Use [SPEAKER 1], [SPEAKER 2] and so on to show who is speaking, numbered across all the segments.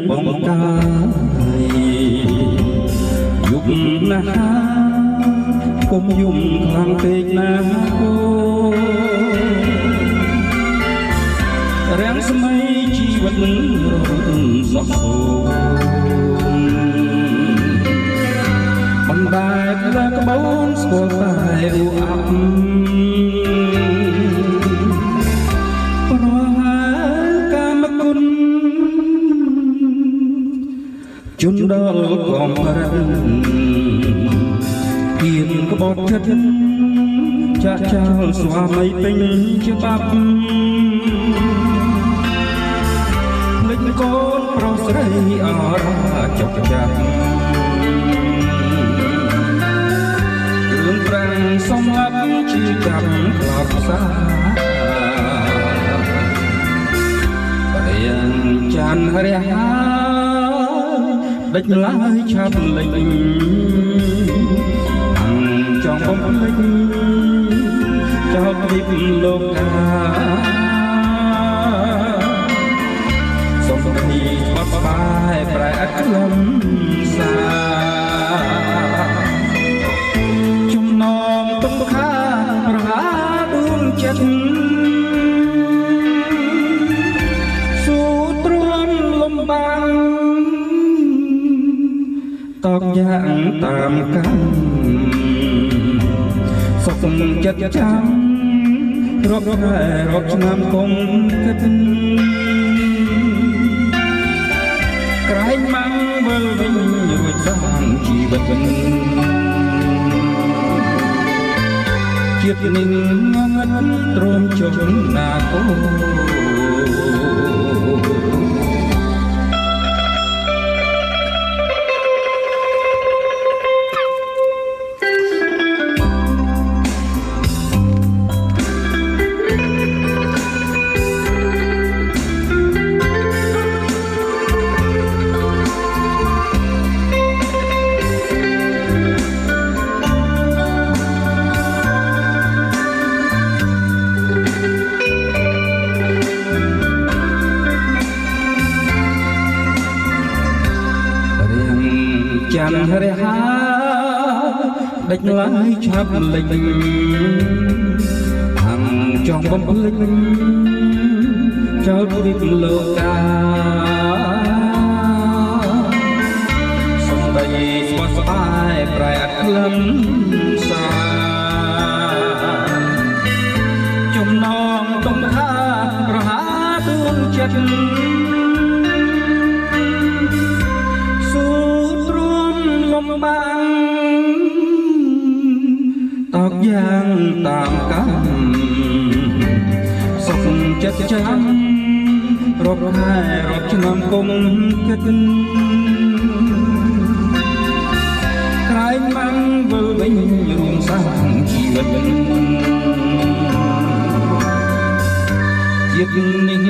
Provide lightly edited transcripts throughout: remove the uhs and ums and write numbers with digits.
[SPEAKER 1] បងកាយយុបណាកុំយំខ្លាំងពេកណាគូរាំងស្មៃជីវិតរត់សោះសូមបណ្ដែតលើក្បូនស្គាល់តែរូអាប់ប្រហាកាមគុណជន់ដល់កំរិនគៀនក្បត់ចិត្តចាក់ចោលស្វាមីពេញច្បាប់ភ្លេចកូនប្រុសស្រីអរចុកចាប់គ្រឿងប្រាំងសំឡាប់ជាចាំក្លាប់សារៀងចានរះដេចឡាយឆាប់លេចចង់បំភ្លេចចោលពីលោកកាសុំពីបបបាយប្រែអត់ខ្លឹមសាចំណងទុំខាប្រហាដួងចិត្តស៊ូទ្រាំលំបាំងតកយ៉ាងតាមកម្មសុខចិត្តចាំរាប់ខែរាប់ឆ្នាំកុំគិតក្រែងម៉ាំងវិលវិញរួចសាងជីវិតវិញជាតិនេះងងឹតទ្រាំជុំណាគូចាំរះដេចឡាយឆាប់លេចហាំចង់បំភ្លេចចោលពីលោកកាសំដីស្បស្បាយប្រែអត់ខ្លឹមសាចំណងទុំខាប្រហាដួងចិត្តលំបាំងតកយ៉ាងតាមកម្មសុខចិត្តចាំរាប់ខែរាប់ឆ្នាំគុំគិតក្រែងម៉ាំងវិលវិញរួមសាងជីវិតជាតិនេះ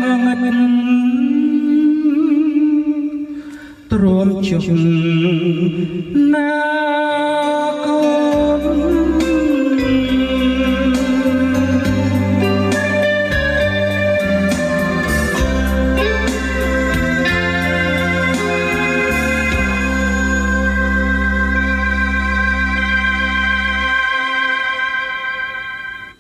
[SPEAKER 1] ងងឹតទ្រាំជុំណា